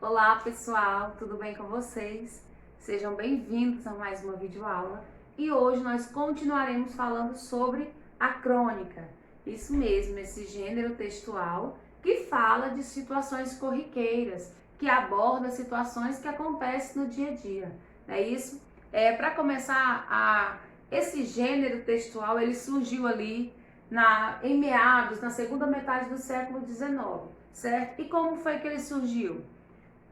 Olá pessoal, tudo bem com vocês? Sejam bem-vindos a mais uma videoaula e hoje nós continuaremos falando sobre a crônica. Isso mesmo, esse gênero textual que fala de situações corriqueiras, que aborda situações que acontecem no dia a dia, não é isso? Para começar, esse gênero textual ele surgiu ali em meados, na segunda metade do século XIX, certo? E como foi que ele surgiu?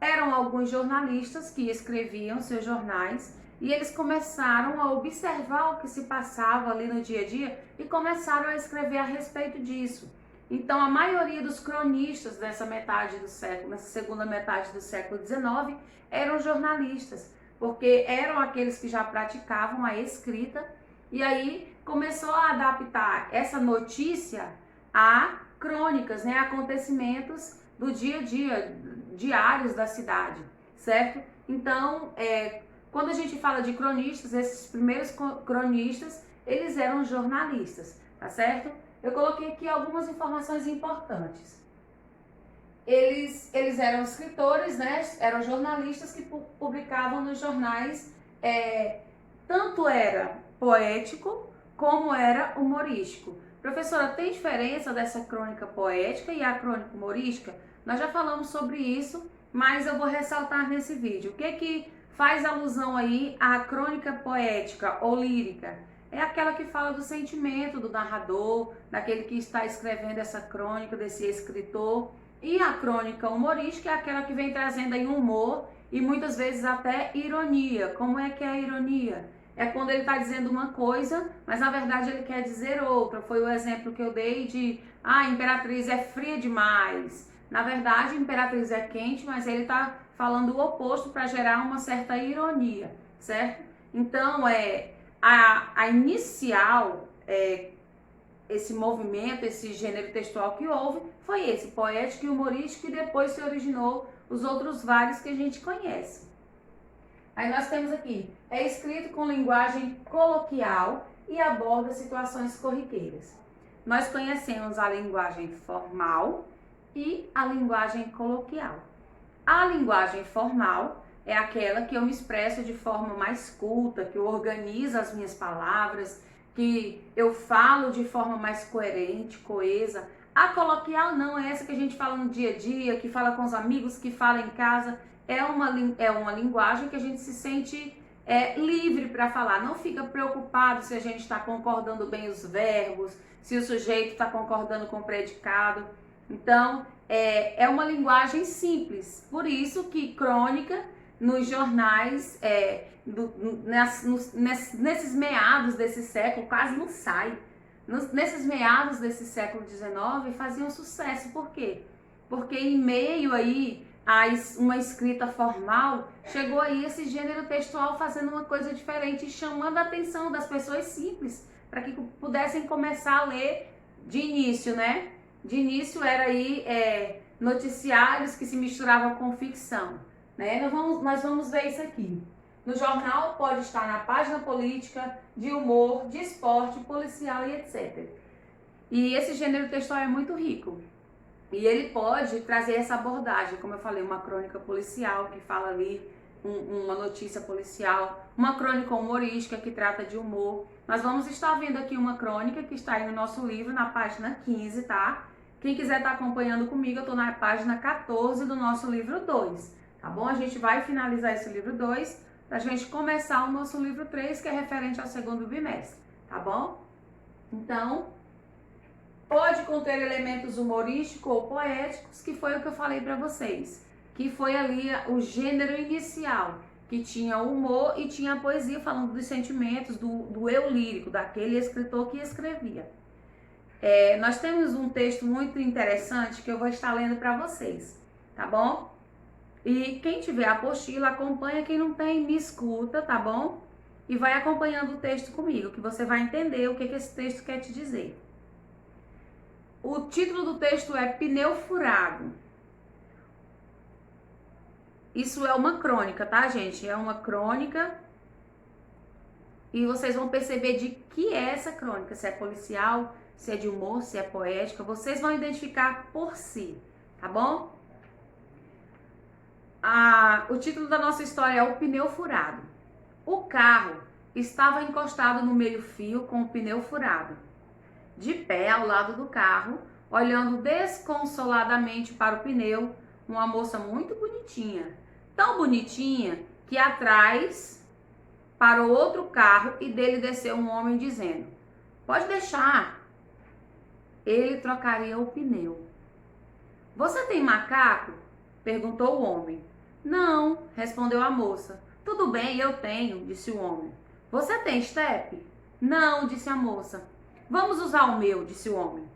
Eram alguns jornalistas que escreviam seus jornais e eles começaram a observar o que se passava ali no dia a dia e começaram a escrever a respeito disso. Então, a maioria dos cronistas dessa metade do século, nessa segunda metade do século XIX, eram jornalistas, porque eram aqueles que já praticavam a escrita e aí começou a adaptar essa notícia a crônicas, né, acontecimentos do dia a dia, diários da cidade, certo? Então, quando a gente fala de cronistas, esses primeiros cronistas, eles eram jornalistas, tá certo? Eu coloquei aqui algumas informações importantes. Eles eram escritores, né? Eram jornalistas que publicavam nos jornais, tanto era poético como era humorístico. Professora, tem diferença dessa crônica poética e a crônica humorística? Nós já falamos sobre isso, mas eu vou ressaltar nesse vídeo. O que faz alusão aí à crônica poética ou lírica? É aquela que fala do sentimento do narrador, daquele que está escrevendo essa crônica, desse escritor. E a crônica humorística é aquela que vem trazendo aí humor e muitas vezes até ironia. Como é que é a ironia? É quando ele está dizendo uma coisa, mas na verdade ele quer dizer outra. Foi o exemplo que eu dei de, a Imperatriz é fria demais. Na verdade, a Imperatriz é quente, mas ele está falando o oposto para gerar uma certa ironia, certo? Então, a inicial, esse movimento, esse gênero textual que houve, foi esse, poético e humorístico, e depois se originou os outros vários que a gente conhece. Aí nós temos aqui, é escrito com linguagem coloquial e aborda situações corriqueiras. Nós conhecemos a linguagem formal e a linguagem coloquial. A linguagem formal é aquela que eu me expresso de forma mais culta, que eu organizo as minhas palavras, que eu falo de forma mais coerente, coesa. A coloquial não, é essa que a gente fala no dia a dia, que fala com os amigos, que fala em casa. É uma linguagem que a gente se sente livre para falar, não fica preocupado se a gente está concordando bem os verbos, se o sujeito está concordando com o predicado. Então, é uma linguagem simples, por isso que crônica nos jornais, nesses meados desse século, quase não sai. Nesses meados desse século XIX faziam sucesso, por quê? Porque em meio aí a uma escrita formal, chegou aí esse gênero textual fazendo uma coisa diferente, chamando a atenção das pessoas simples, para que pudessem começar a ler de início, né? De início era aí noticiários que se misturavam com ficção, né? Nós vamos ver isso aqui. No jornal pode estar na página política, de humor, de esporte, policial e etc. E esse gênero textual é muito rico. E ele pode trazer essa abordagem, como eu falei, uma crônica policial que fala ali uma notícia policial, uma crônica humorística que trata de humor. Nós vamos estar vendo aqui uma crônica que está aí no nosso livro, na página 15, tá? Quem quiser estar acompanhando comigo, eu estou na página 14 do nosso livro 2, tá bom? A gente vai finalizar esse livro 2 para a gente começar o nosso livro 3, que é referente ao segundo bimestre, tá bom? Então, pode conter elementos humorísticos ou poéticos, que foi o que eu falei para vocês, que foi ali o gênero inicial, que tinha humor e tinha a poesia falando dos sentimentos, do eu lírico, daquele escritor que escrevia. Nós temos um texto muito interessante que eu vou estar lendo para vocês, tá bom? E quem tiver a apostila, acompanha, quem não tem, me escuta, tá bom? E vai acompanhando o texto comigo, que você vai entender o que esse texto quer te dizer. O título do texto é Pneu Furado. Isso é uma crônica, tá, gente? É uma crônica e vocês vão perceber de que é essa crônica, se é policial, se é de humor, se é poética, vocês vão identificar por si, tá bom? O título da nossa história é O Pneu Furado. O carro estava encostado no meio-fio com o pneu furado. De pé ao lado do carro, olhando desconsoladamente para o pneu, uma moça muito bonitinha. Tão bonitinha que atrás parou outro carro e dele desceu um homem dizendo: "Pode deixar." Ele trocaria o pneu. "Você tem macaco?" perguntou o homem. "Não," respondeu a moça. "Tudo bem, eu tenho," disse o homem. "Você tem estepe?" "Não," disse a moça. "Vamos usar o meu," disse o homem.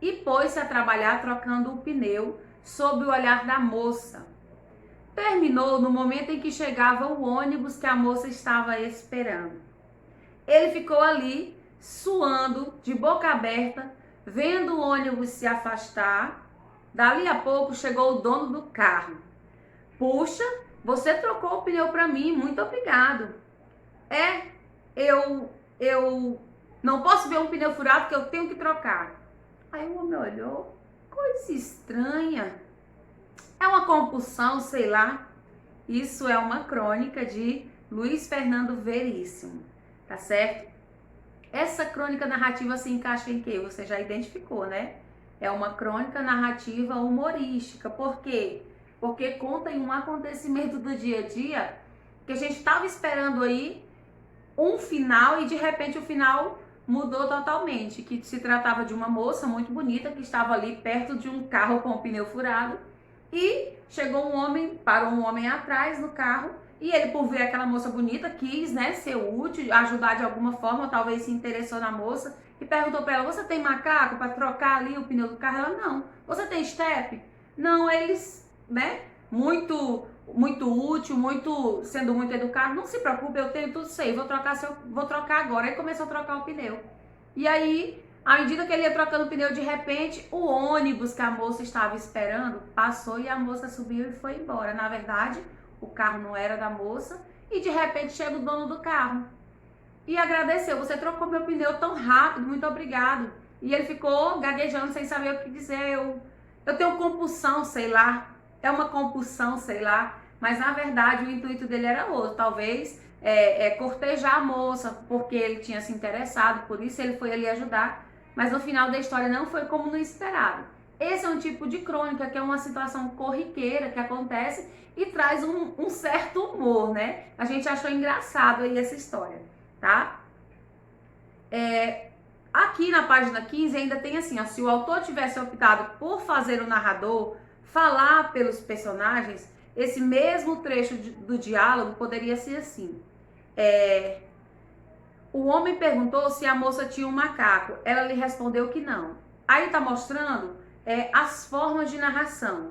E pôs-se a trabalhar trocando o pneu sob o olhar da moça. Terminou no momento em que chegava o ônibus que a moça estava esperando. Ele ficou ali, suando, de boca aberta, vendo o ônibus se afastar. Dali a pouco chegou o dono do carro. "Puxa, você trocou o pneu para mim, muito obrigado." Eu não posso ver um pneu furado que eu tenho que trocar." Aí o homem olhou, coisa estranha. É uma compulsão, sei lá. Isso é uma crônica de Luiz Fernando Veríssimo, tá certo? Essa crônica narrativa se encaixa em quê? Você já identificou, né? É uma crônica narrativa humorística. Por quê? Porque conta em um acontecimento do dia a dia que a gente estava esperando aí um final e de repente o final mudou totalmente. Que se tratava de uma moça muito bonita que estava ali perto de um carro com o pneu furado e chegou um homem, parou um homem atrás do carro e ele, por ver aquela moça bonita, quis, né, ser útil, ajudar de alguma forma, talvez se interessou na moça e perguntou para ela: "Você tem macaco para trocar ali o pneu do carro?" Ela: "Não." "Você tem estepe?" "Não." Eles, né, muito útil, sendo muito educado: "Não se preocupe, eu tenho tudo isso aí, vou trocar agora." Aí começou a trocar o pneu. E aí, à medida que ele ia trocando o pneu, de repente, o ônibus que a moça estava esperando passou e a moça subiu e foi embora. Na verdade, o carro não era da moça e de repente chega o dono do carro e agradeceu: "Você trocou meu pneu tão rápido, muito obrigado." E ele ficou gaguejando sem saber o que dizer. Eu tenho compulsão, sei lá. É uma compulsão, sei lá. Mas na verdade o intuito dele era outro. Talvez cortejar a moça, porque ele tinha se interessado, por isso ele foi ali ajudar. Mas no final da história não foi como no esperado. Esse é um tipo de crônica que é uma situação corriqueira que acontece e traz um certo humor, né? A gente achou engraçado aí essa história, tá? Aqui na página 15 ainda tem assim, ó: se o autor tivesse optado por fazer o narrador falar pelos personagens, esse mesmo trecho do diálogo poderia ser assim: o homem perguntou se a moça tinha um macaco. Ela lhe respondeu que não. Aí tá mostrando as formas de narração.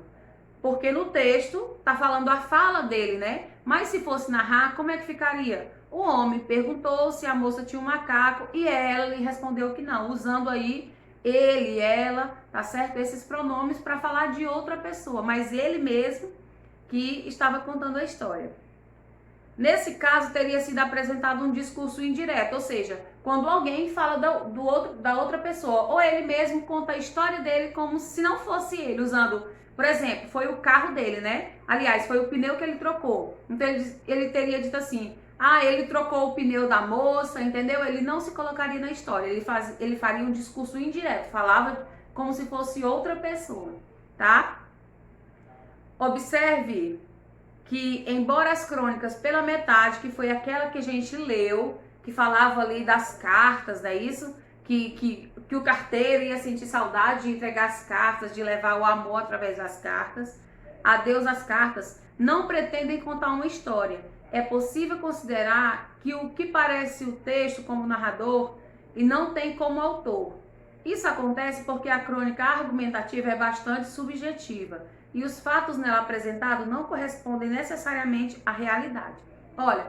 Porque no texto tá falando a fala dele, né? Mas se fosse narrar, como é que ficaria? O homem perguntou se a moça tinha um macaco e ela lhe respondeu que não, usando aí ele, ela, tá certo? Esses pronomes para falar de outra pessoa, mas ele mesmo que estava contando a história. Nesse caso, teria sido apresentado um discurso indireto, ou seja, quando alguém fala da outra pessoa, ou ele mesmo conta a história dele como se não fosse ele, usando, por exemplo, foi o carro dele, né? Aliás, foi o pneu que ele trocou. Então ele teria dito assim: ele trocou o pneu da moça, entendeu? Ele não se colocaria na história, ele faria um discurso indireto, falava como se fosse outra pessoa, tá? Observe que, embora as crônicas pela metade, que foi aquela que a gente leu, que falava ali das cartas, não é isso? Que o carteiro ia sentir saudade de entregar as cartas, de levar o amor através das cartas. Adeus às cartas não pretendem contar uma história. É possível considerar que o que parece o texto como narrador e não tem como autor. Isso acontece porque a crônica argumentativa é bastante subjetiva e os fatos nela apresentados não correspondem necessariamente à realidade. Olha,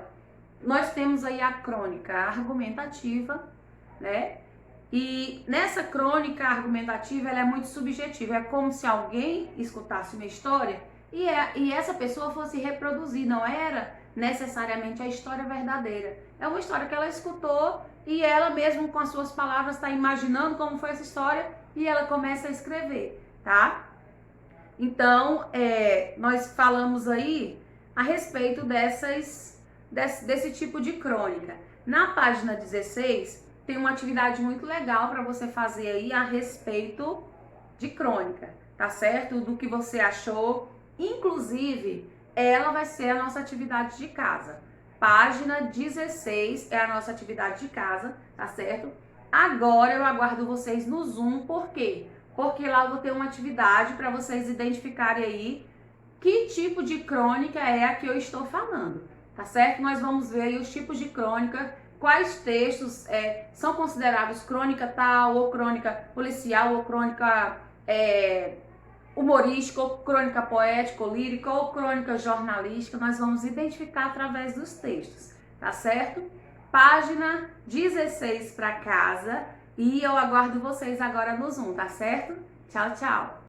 nós temos aí a crônica argumentativa, né? E nessa crônica argumentativa ela é muito subjetiva. É como se alguém escutasse uma história e essa pessoa fosse reproduzir, não era necessariamente a história verdadeira. É uma história que ela escutou e ela mesmo com as suas palavras está imaginando como foi essa história e ela começa a escrever, tá? Então, nós falamos aí a respeito desse tipo de crônica. Na página 16, tem uma atividade muito legal para você fazer aí a respeito de crônica, tá certo? Do que você achou. Inclusive, ela vai ser a nossa atividade de casa. Página 16 é a nossa atividade de casa, tá certo? Agora eu aguardo vocês no Zoom, por quê? Porque lá eu vou ter uma atividade para vocês identificarem aí que tipo de crônica é a que eu estou falando, tá certo? Nós vamos ver aí os tipos de crônica, quais textos são considerados crônica tal, ou crônica policial, ou crônica humorística, ou crônica poética, ou lírica, ou crônica jornalística. Nós vamos identificar através dos textos, tá certo? Página 16 para casa. E eu aguardo vocês agora no Zoom, tá certo? Tchau, tchau!